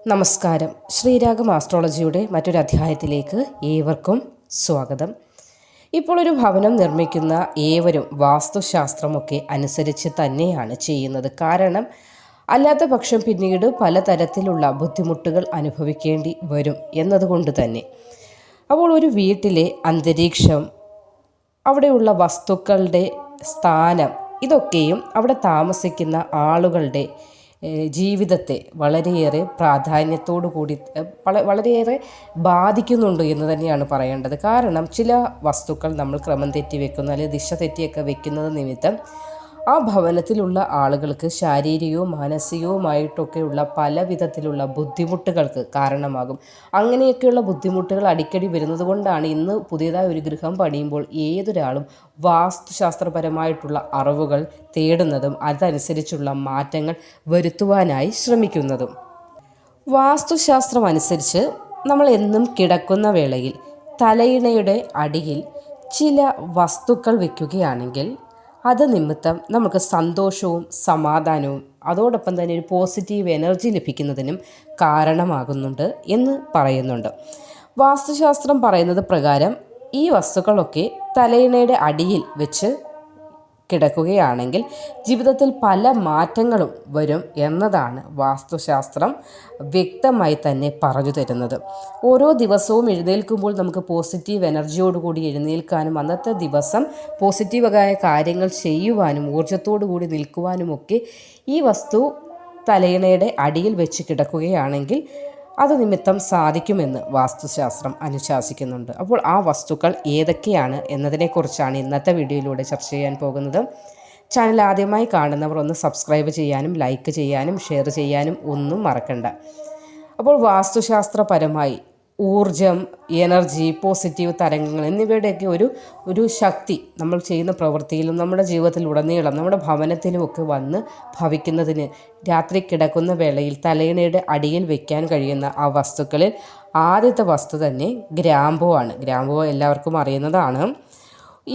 നമസ്കാരം. ശ്രീരാഗം ആസ്ട്രോളജിയുടെ മറ്റൊരു അധ്യായത്തിലേക്ക് ഏവർക്കും സ്വാഗതം. ഇപ്പോൾ ഒരു ഭവനം നിർമ്മിക്കുന്ന ഏവരും വാസ്തുശാസ്ത്രമൊക്കെ അനുസരിച്ച് തന്നെയാണ് ചെയ്യുന്നത്. കാരണം അല്ലാത്ത പക്ഷം പിന്നീട് പലതരത്തിലുള്ള ബുദ്ധിമുട്ടുകൾ അനുഭവിക്കേണ്ടി വരും എന്നതുകൊണ്ട് തന്നെ. അപ്പോൾ ഒരു വീട്ടിലെ അന്തരീക്ഷം, അവിടെയുള്ള വസ്തുക്കളുടെ സ്ഥാനം, ഇതൊക്കെയും അവിടെ താമസിക്കുന്ന ആളുകളുടെ ജീവിതത്തെ വളരെയേറെ പ്രാധാന്യത്തോടു കൂടി വളരെയേറെ ബാധിക്കുന്നുണ്ട് എന്ന് തന്നെയാണ് പറയേണ്ടത്. കാരണം ചില വസ്തുക്കൾ നമ്മൾ ക്രമം തെറ്റി വെക്കുന്നു, അല്ലെങ്കിൽ ദിശ തെറ്റിയൊക്കെ വെക്കുന്നത് നിമിത്തം ആ ഭവനത്തിലുള്ള ആളുകൾക്ക് ശാരീരികവും മാനസികവുമായിട്ടൊക്കെയുള്ള പല വിധത്തിലുള്ള ബുദ്ധിമുട്ടുകൾക്ക് കാരണമാകും. അങ്ങനെയൊക്കെയുള്ള ബുദ്ധിമുട്ടുകൾ അടിക്കടി വരുന്നത് കൊണ്ടാണ് ഇന്ന് പുതിയതായി ഒരു ഗൃഹം പണിയുമ്പോൾ ഏതൊരാളും വാസ്തുശാസ്ത്രപരമായിട്ടുള്ള അറിവുകൾ തേടുന്നതും അതനുസരിച്ചുള്ള മാറ്റങ്ങൾ വരുത്തുവാനായി ശ്രമിക്കുന്നതും. വാസ്തുശാസ്ത്രം അനുസരിച്ച് നമ്മൾ എന്നും കിടക്കുന്ന വേളയിൽ തലയിണയുടെ അടിയിൽ ചില വസ്തുക്കൾ വയ്ക്കുകയാണെങ്കിൽ അത് നിമിത്തം നമുക്ക് സന്തോഷവും സമാധാനവും അതോടൊപ്പം തന്നെ ഒരു പോസിറ്റീവ് എനർജി ലഭിക്കുന്നതിനും കാരണമാകുന്നുണ്ട് എന്ന് പറയുന്നുണ്ട്. വാസ്തുശാസ്ത്രം പറയുന്നത് പ്രകാരം ഈ വസ്തുക്കളൊക്കെ തലയിണയുടെ അടിയിൽ വെച്ച് കിടക്കുകയാണെങ്കിൽ ജീവിതത്തിൽ പല മാറ്റങ്ങളും വരും എന്നതാണ് വാസ്തുശാസ്ത്രം വ്യക്തമായി തന്നെ പറഞ്ഞു തരുന്നത്. ഓരോ ദിവസവും എഴുന്നേൽക്കുമ്പോൾ നമുക്ക് പോസിറ്റീവ് എനർജിയോടുകൂടി എഴുന്നേൽക്കാനും അന്നത്തെ ദിവസം പോസിറ്റീവായ കാര്യങ്ങൾ ചെയ്യുവാനും ഊർജ്ജത്തോടു കൂടി നിൽക്കുവാനുമൊക്കെ ഈ വസ്തു തലയിണയുടെ അടിയിൽ വെച്ച് കിടക്കുകയാണെങ്കിൽ അത് നിമിത്തം സാധിക്കുമെന്ന് വാസ്തുശാസ്ത്രം അനുശാസിക്കുന്നുണ്ട്. അപ്പോൾ ആ വസ്തുക്കൾ ഏതൊക്കെയാണ് എന്നതിനെക്കുറിച്ചാണ് ഇന്നത്തെ വീഡിയോയിലൂടെ ചർച്ച ചെയ്യാൻ പോകുന്നത്. ചാനൽ ആദ്യമായി കാണുന്നവർ ഒന്ന് സബ്സ്ക്രൈബ് ചെയ്യാനും ലൈക്ക് ചെയ്യാനും ഷെയർ ചെയ്യാനും ഒന്നും മറക്കണ്ട. അപ്പോൾ വാസ്തുശാസ്ത്രപരമായി ഊർജം, എനർജി, പോസിറ്റീവ് തരംഗങ്ങൾ എന്നിവയുടെയൊക്കെ ഒരു ശക്തി നമ്മൾ ചെയ്യുന്ന പ്രവൃത്തിയിലും നമ്മുടെ ജീവിതത്തിലുടനീളം നമ്മുടെ ഭവനത്തിലുമൊക്കെ വന്ന് ഭവിക്കുന്നതിന് രാത്രി കിടക്കുന്ന വേളയിൽ തലയിണയുടെ അടിയിൽ വയ്ക്കാൻ കഴിയുന്ന ആ വസ്തുക്കളിൽ ആദ്യത്തെ വസ്തു തന്നെ ഗ്രാമ്പൂ ആണ്. ഗ്രാമ്പൂ എല്ലാവർക്കും അറിയുന്നതാണ്.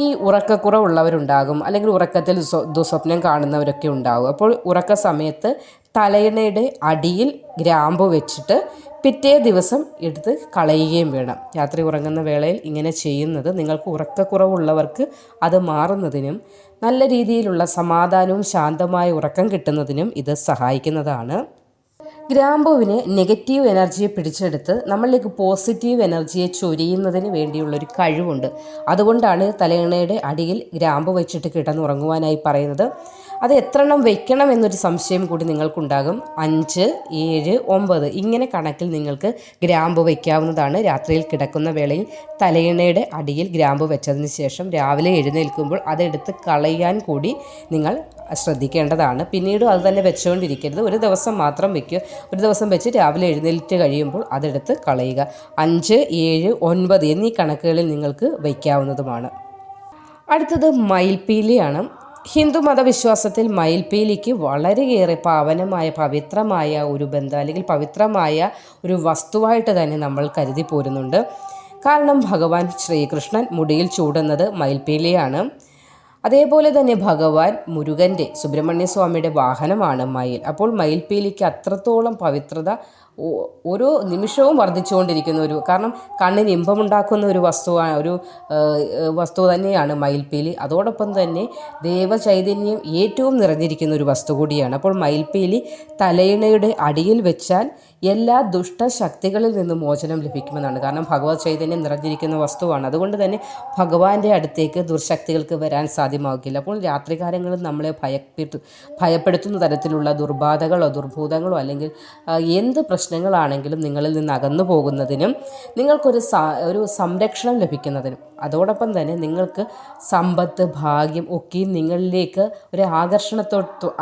ഈ ഉറക്കക്കുറവുള്ളവരുണ്ടാകും, അല്ലെങ്കിൽ ഉറക്കത്തിൽ ദുസ്വപ്നം കാണുന്നവരൊക്കെ ഉണ്ടാകും. അപ്പോൾ ഉറക്ക സമയത്ത് തലയിണയുടെ അടിയിൽ ഗ്രാമ്പു വെച്ചിട്ട് പിറ്റേ ദിവസം എടുത്ത് കളയുകയും വേണം. രാത്രി ഉറങ്ങുന്ന വേളയിൽ ഇങ്ങനെ ചെയ്യുന്നത് നിങ്ങൾക്ക് ഉറക്കക്കുറവുള്ളവർക്ക് അത് മാറുന്നതിനും നല്ല രീതിയിലുള്ള സമാധാനവും ശാന്തമായ ഉറക്കം കിട്ടുന്നതിനും ഇത് സഹായിക്കുന്നതാണ്. ഗ്രാമ്പൂവിന് നെഗറ്റീവ് എനർജിയെ പിടിച്ചെടുത്ത് നമ്മളിലേക്ക് പോസിറ്റീവ് എനർജിയെ ചൊരിയുന്നതിന് വേണ്ടിയുള്ളൊരു കഴിവുണ്ട്. അതുകൊണ്ടാണ് തലയിണയുടെ അടിയിൽ ഗ്രാമ്പു വെച്ചിട്ട് കിടന്നുറങ്ങുവാനായി പറയുന്നത്. അത് എത്രണ്ണം വെക്കണം എന്നൊരു സംശയം കൂടി നിങ്ങൾക്കുണ്ടാകും. 5, 7, 9 ഇങ്ങനെ കണക്കിൽ നിങ്ങൾക്ക് ഗ്രാമ്പു വയ്ക്കാവുന്നതാണ്. രാത്രിയിൽ കിടക്കുന്ന വേളയിൽ തലയിണയുടെ അടിയിൽ ഗ്രാമ്പു വെച്ചതിന് ശേഷം രാവിലെ എഴുന്നേൽക്കുമ്പോൾ അതെടുത്ത് കളയാൻ കൂടി നിങ്ങൾ ശ്രദ്ധിക്കേണ്ടതാണ്. പിന്നീട് അത് തന്നെ വെച്ചുകൊണ്ടിരിക്കരുത്. ഒരു ദിവസം മാത്രം വയ്ക്കുക. ഒരു ദിവസം വെച്ച് രാവിലെ എഴുന്നേറ്റ് കഴിയുമ്പോൾ അതെടുത്ത് കളയുക. 5, 7, 9 എന്നീ കണക്കുകളിൽ നിങ്ങൾക്ക് വയ്ക്കാവുന്നതുമാണ്. അടുത്തത് മയിൽപ്പീലിയാണ്. ഹിന്ദു മതവിശ്വാസത്തിൽ മയിൽപ്പീലിക്ക് വളരെയേറെ പാവനമായ പവിത്രമായ ഒരു ബന്ധം, അല്ലെങ്കിൽ പവിത്രമായ ഒരു വസ്തുവായിട്ട് തന്നെ നമ്മൾ കരുതി പോരുന്നുണ്ട്. കാരണം ഭഗവാൻ ശ്രീകൃഷ്ണൻ മുടിയിൽ ചൂടുന്നത് മയിൽപ്പീലിയാണ്. അതേപോലെ തന്നെ ഭഗവാൻ മുരുകൻ്റെ, സുബ്രഹ്മണ്യ സ്വാമിയുടെ വാഹനമാണ് മയിൽ. അപ്പോൾ മയിൽപ്പീലിക്ക് അത്രത്തോളം പവിത്രത ഓരോ നിമിഷവും വർദ്ധിച്ചുകൊണ്ടിരിക്കുന്ന കാരണം കണ്ണിന് ഇമ്പമുണ്ടാക്കുന്ന ഒരു വസ്തു തന്നെയാണ് മയിൽപ്പീലി. അതോടൊപ്പം തന്നെ ദേവചൈതന്യം ഏറ്റവും നിറഞ്ഞിരിക്കുന്ന ഒരു വസ്തു കൂടിയാണ്. അപ്പോൾ മയിൽപ്പീലി തലയിണയുടെ അടിയിൽ വെച്ചാൽ എല്ലാ ദുഷ്ടശക്തികളിൽ നിന്നും മോചനം ലഭിക്കുമെന്നാണ്. കാരണം ഭഗവത് ചൈതന്യം നിറഞ്ഞിരിക്കുന്ന വസ്തുവാണ്. അതുകൊണ്ട് തന്നെ ഭഗവാന്റെ അടുത്തേക്ക് ദുർശക്തികൾക്ക് വരാൻ സാധ്യമാകില്ല. അപ്പോൾ രാത്രികാലങ്ങളിൽ നമ്മളെ ഭയപ്പെടുത്തുന്ന തരത്തിലുള്ള ദുർബാധകളോ ദുർഭൂതങ്ങളോ അല്ലെങ്കിൽ എന്ത് പ്രശ്നങ്ങളാണെങ്കിലും നിങ്ങളിൽ നിന്ന് അകന്നു പോകുന്നതിനും നിങ്ങൾക്കൊരു സംരക്ഷണം ലഭിക്കുന്നതിനും അതോടൊപ്പം തന്നെ നിങ്ങൾക്ക് സമ്പത്ത്, ഭാഗ്യം ഒക്കെ നിങ്ങളിലേക്ക് ഒരു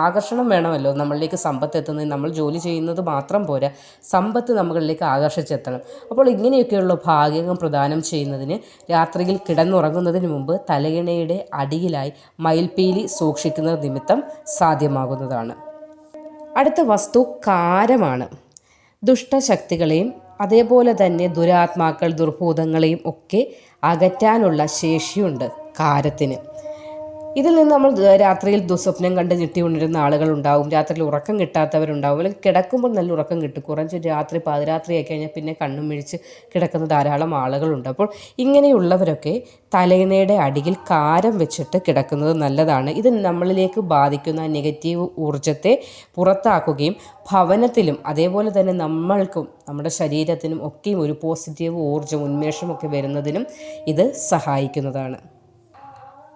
ആകർഷണം വേണമല്ലോ. നമ്മളിലേക്ക് സമ്പത്ത് എത്തുന്നതിന് നമ്മൾ ജോലി ചെയ്യുന്നത് മാത്രം പോരാ, സമ്പത്ത് നമ്മളിലേക്ക് ആകർഷിച്ചെത്തണം. അപ്പോൾ ഇങ്ങനെയൊക്കെയുള്ള ഭാഗ്യങ്ങൾ പ്രദാനം ചെയ്യുന്നതിന് രാത്രിയിൽ കിടന്നുറങ്ങുന്നതിന് മുമ്പ് തലയിണയുടെ അടിയിലായി മയിൽപ്പീലി സൂക്ഷിക്കുന്നത് നിമിത്തം സാധ്യമാകുന്നതാണ്. അടുത്ത വസ്തു കാരമാണ്. ദുഷ്ടശക്തികളെയും അതേപോലെ തന്നെ ദുരാത്മാക്കൾ, ദുർഭൂതങ്ങളെയും ഒക്കെ അകറ്റാനുള്ള ശേഷിയുണ്ട് കാരത്തിന്. ഇതിൽ നിന്ന് നമ്മൾ രാത്രിയിൽ ദുസ്വപ്നം കണ്ട് ഞെട്ടി ഉണരുന്ന ആളുകളുണ്ടാവും, രാത്രിയിൽ ഉറക്കം കിട്ടാത്തവരുണ്ടാവും, അല്ലെങ്കിൽ കിടക്കുമ്പോൾ നല്ല ഉറക്കം കിട്ടും, കുറച്ച് രാത്രി പാതിരാത്രിയായി കഴിഞ്ഞാൽ പിന്നെ കണ്ണും മിഴിച്ച് കിടക്കുന്ന ധാരാളം ആളുകളുണ്ട്. അപ്പോൾ ഇങ്ങനെയുള്ളവരൊക്കെ തലയിണയുടെ അടിയിൽ കാരം വെച്ചിട്ട് കിടക്കുന്നത് നല്ലതാണ്. ഇത് നമ്മളിലേക്ക് ബാധിക്കുന്ന നെഗറ്റീവ് ഊർജ്ജത്തെ പുറത്താക്കുകയും ഭവനത്തിലും അതേപോലെ തന്നെ നമ്മൾക്കും നമ്മുടെ ശരീരത്തിനും ഒക്കെയും ഒരു പോസിറ്റീവ് ഊർജ്ജം, ഉന്മേഷമൊക്കെ വരുന്നതിനും ഇത് സഹായിക്കുന്നതാണ്.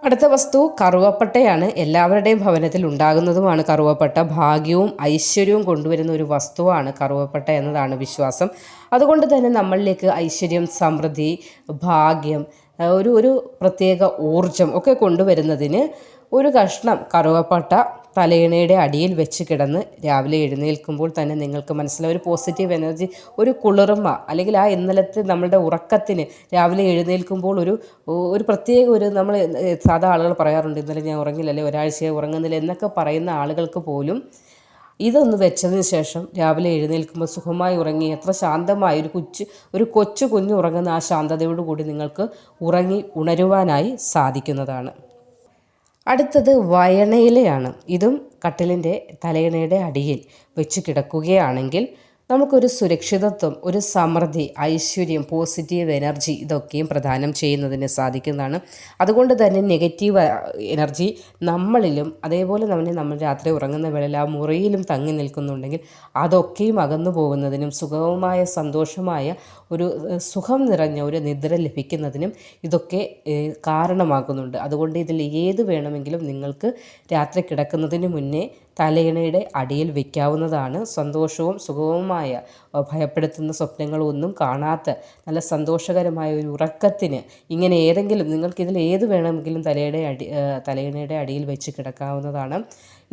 അടുത്ത വസ്തു കറുവപ്പട്ടയാണ്. എല്ലാവരുടെയും ഭവനത്തിൽ ഉണ്ടാകുന്നതുമാണ് കറുവപ്പട്ട. ഭാഗ്യവും ഐശ്വര്യവും കൊണ്ടുവരുന്ന ഒരു വസ്തുവാണ് കറുവപ്പട്ട എന്നതാണ് വിശ്വാസം. അതുകൊണ്ട് തന്നെ നമ്മളിലേക്ക് ഐശ്വര്യം, സമൃദ്ധി, ഭാഗ്യം, ഒരു പ്രത്യേക ഊർജം ഒക്കെ കൊണ്ടുവരുന്നതിന് ഒരു കഷ്ണം കറുവപ്പട്ട തലയിണയുടെ അടിയിൽ വെച്ച് കിടന്ന് രാവിലെ എഴുന്നേൽക്കുമ്പോൾ തന്നെ നിങ്ങൾക്ക് മനസ്സിലാവും ഒരു പോസിറ്റീവ് എനർജി, ഒരു കുളിർമ, അല്ലെങ്കിൽ ആ ഇന്നലത്തെ നമ്മളുടെ ഉറക്കത്തിന് രാവിലെ എഴുന്നേൽക്കുമ്പോൾ ഒരു പ്രത്യേക നമ്മൾ സാധാ ആളുകൾ പറയാറുണ്ട്, ഇന്നലെ ഞാൻ ഉറങ്ങില്ല, അല്ലെങ്കിൽ ഒരാഴ്ചയായി ഉറങ്ങുന്നില്ല എന്നൊക്കെ പറയുന്ന ആളുകൾക്ക് പോലും ഇതൊന്ന് വെച്ചതിന് ശേഷം രാവിലെ എഴുന്നേൽക്കുമ്പോൾ സുഖമായി ഉറങ്ങി എത്ര ശാന്തമായി ഒരു കൊച്ചു കുഞ്ഞ് ഉറങ്ങുന്ന ആ ശാന്തതയോടുകൂടി നിങ്ങൾക്ക് ഉറങ്ങി ഉണരുവാനായി സാധിക്കുന്നതാണ്. അടുത്തത് വയണയിലയാണ്. ഇതും കട്ടിലിൻ്റെ തലയിണയുടെ അടിയിൽ വെച്ച് കിടക്കുകയാണെങ്കിൽ നമുക്കൊരു സുരക്ഷിതത്വം, ഒരു സമൃദ്ധി, ഐശ്വര്യം, പോസിറ്റീവ് എനർജി ഇതൊക്കെയും പ്രദാനം ചെയ്യുന്നതിന് സാധിക്കുന്നതാണ്. അതുകൊണ്ട് തന്നെ നെഗറ്റീവ് എനർജി നമ്മളിലും അതേപോലെ തന്നെ നമ്മൾ രാത്രി ഉറങ്ങുന്ന വേളയിൽ ആ മുറിയിലും തങ്ങി നിൽക്കുന്നുണ്ടെങ്കിൽ അതൊക്കെയും അകന്നു പോകുന്നതിനും സുഖവുമായ സന്തോഷമായ ഒരു സുഖം നിറഞ്ഞ ഒരു നിദ്ര ലഭിക്കുന്നതിനും ഇതൊക്കെ കാരണമാകുന്നുണ്ട്. അതുകൊണ്ട് ഇതിൽ ഏത് വേണമെങ്കിലും നിങ്ങൾക്ക് രാത്രി കിടക്കുന്നതിന് മുന്നേ തലയിണയുടെ അടിയിൽ വയ്ക്കാവുന്നതാണ്. സന്തോഷവും സുഖവുമായ ഭയപ്പെടുത്തുന്ന സ്വപ്നങ്ങളൊന്നും കാണാത്ത നല്ല സന്തോഷകരമായ ഒരു ഉറക്കത്തിന് ഇങ്ങനെ ഏതെങ്കിലും നിങ്ങൾക്കിതിൽ ഏത് വേണമെങ്കിലും തലയിണയുടെ അടിയിൽ വെച്ച് കിടക്കാവുന്നതാണ്.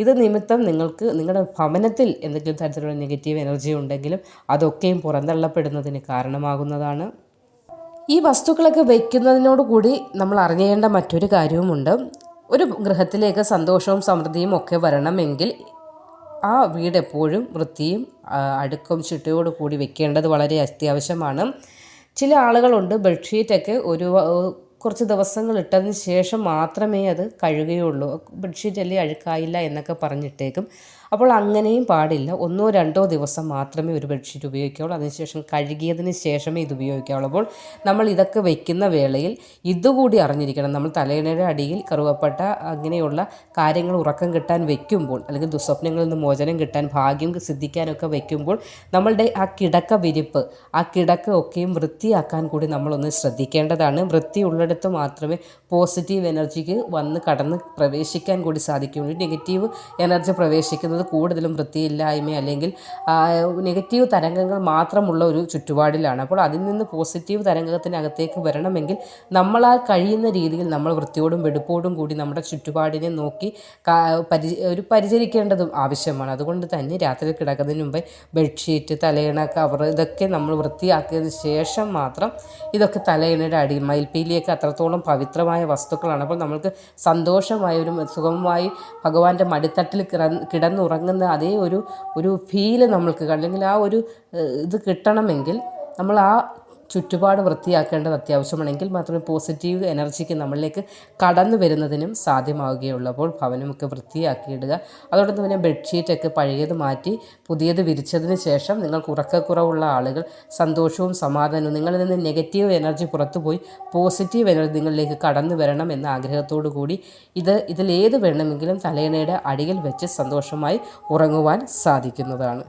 ഇത് നിമിത്തം നിങ്ങൾക്ക് നിങ്ങളുടെ ഭവനത്തിൽ എന്തെങ്കിലും തരത്തിലുള്ള നെഗറ്റീവ് എനർജി ഉണ്ടെങ്കിലും അതൊക്കെയും പുറന്തള്ളപ്പെടുന്നതിന് കാരണമാകുന്നതാണ്. ഈ വസ്തുക്കളൊക്കെ വയ്ക്കുന്നതിനോടുകൂടി നമ്മൾ അറിഞ്ഞേണ്ട മറ്റൊരു കാര്യവുമുണ്ട്. ഒരു ഗൃഹത്തിലേക്ക് സന്തോഷവും സമൃദ്ധിയും ഒക്കെ വരണമെങ്കിൽ ആ വീട് എപ്പോഴും വൃത്തിയും അടുക്കും ചിട്ടയോട് കൂടി വെക്കേണ്ടത് വളരെ അത്യാവശ്യമാണ്. ചില ആളുകളുണ്ട് ബെഡ്ഷീറ്റൊക്കെ കുറച്ച് ദിവസങ്ങൾ ഇട്ടതിന് ശേഷം മാത്രമേ അത് കഴുകുകയുള്ളൂ, ബെഡ്ഷീറ്റ് അല്ലേ അഴുക്കായില്ല എന്നൊക്കെ പറഞ്ഞിട്ടേക്കും. അപ്പോൾ അങ്ങനെയും പാടില്ല. 1-2 ദിവസം മാത്രമേ ഒരു ബെഡ്ഷീറ്റ് ഉപയോഗിക്കാവുള്ളൂ. അതിനുശേഷം കഴുകിയതിന് ശേഷമേ ഇത് ഉപയോഗിക്കാവുള്ളൂ. അപ്പോൾ നമ്മൾ ഇതൊക്കെ വയ്ക്കുന്ന വേളയിൽ ഇതുകൂടി അറിഞ്ഞിരിക്കണം. നമ്മൾ തലയിണയുടെ അടിയിൽ കറുവപ്പട്ട അങ്ങനെയുള്ള കാര്യങ്ങൾ ഉറക്കം കിട്ടാൻ വയ്ക്കുമ്പോൾ, അല്ലെങ്കിൽ ദുസ്വപ്നങ്ങളിൽ നിന്ന് മോചനം കിട്ടാൻ, ഭാഗ്യം സിദ്ധിക്കാനൊക്കെ വയ്ക്കുമ്പോൾ നമ്മളുടെ ആ കിടക്ക വിരിപ്പ്, ആ കിടക്ക ഒക്കെയും വൃത്തിയാക്കാൻ കൂടി നമ്മളൊന്ന് ശ്രദ്ധിക്കേണ്ടതാണ്. വൃത്തിയുള്ളിടത്ത് മാത്രമേ പോസിറ്റീവ് എനർജിക്ക് കടന്ന് പ്രവേശിക്കാൻ കൂടി സാധിക്കുകയുള്ളൂ. നെഗറ്റീവ് എനർജി പ്രവേശിക്കുന്നത് കൂടുതലും വൃത്തിയില്ലായ്മ അല്ലെങ്കിൽ നെഗറ്റീവ് തരംഗങ്ങൾ മാത്രമുള്ള ഒരു ചുറ്റുപാടിലാണ്. അപ്പോൾ അതിൽ നിന്ന് പോസിറ്റീവ് തരംഗത്തിനകത്തേക്ക് വരണമെങ്കിൽ നമ്മളാൽ കഴിയുന്ന രീതിയിൽ നമ്മൾ വൃത്തിയോടും വെടുപ്പോടും കൂടി നമ്മുടെ ചുറ്റുപാടിനെ നോക്കി പരിചരിക്കേണ്ടതും ആവശ്യമാണ്. അതുകൊണ്ട് തന്നെ രാത്രി കിടക്കുന്നതിന് മുമ്പേ ബെഡ്ഷീറ്റ്, തലയിണ, കവർ ഇതൊക്കെ നമ്മൾ വൃത്തിയാക്കിയതിന് ശേഷം മാത്രം ഇതൊക്കെ തലയിണയുടെ അടിയിൽ, മയിൽപ്പീലിയൊക്കെ അത്രത്തോളം പവിത്രമായ വസ്തുക്കളാണ്. അപ്പോൾ നമ്മൾക്ക് സന്തോഷമായ സുഖമായി ഭഗവാന്റെ മടിത്തട്ടിൽ കിടന്നുറങ്ങുന്ന അതേ ഒരു ഫീല് നമ്മൾക്ക്, അല്ലെങ്കിൽ ആ ഇത് കിട്ടണമെങ്കിൽ നമ്മൾ ആ ചുറ്റുപാട് വൃത്തിയാക്കേണ്ടത് അത്യാവശ്യമാണെങ്കിൽ മാത്രമേ പോസിറ്റീവ് എനർജിക്ക് നമ്മളിലേക്ക് കടന്നു വരുന്നതിനും സാധ്യമാവുകയുള്ളൂ. അപ്പോൾ ഭവനമൊക്കെ വൃത്തിയാക്കിയിടുക. അതോടൊപ്പം തന്നെ ബെഡ്ഷീറ്റൊക്കെ പഴയത് മാറ്റി പുതിയത് വിരിച്ചതിന് ശേഷം നിങ്ങൾക്ക് ഉറക്കക്കുറവുള്ള ആളുകൾ സന്തോഷവും സമാധാനവും, നിങ്ങളിൽ നിന്ന് നെഗറ്റീവ് എനർജി പുറത്തുപോയി പോസിറ്റീവ് എനർജി നിങ്ങളിലേക്ക് കടന്നു വരണം എന്ന ആഗ്രഹത്തോടു കൂടി ഇതിലേത് വേണമെങ്കിലും തലയിണയുടെ അടിയിൽ വെച്ച് സന്തോഷമായി ഉറങ്ങുവാൻ സാധിക്കുന്നതാണ്.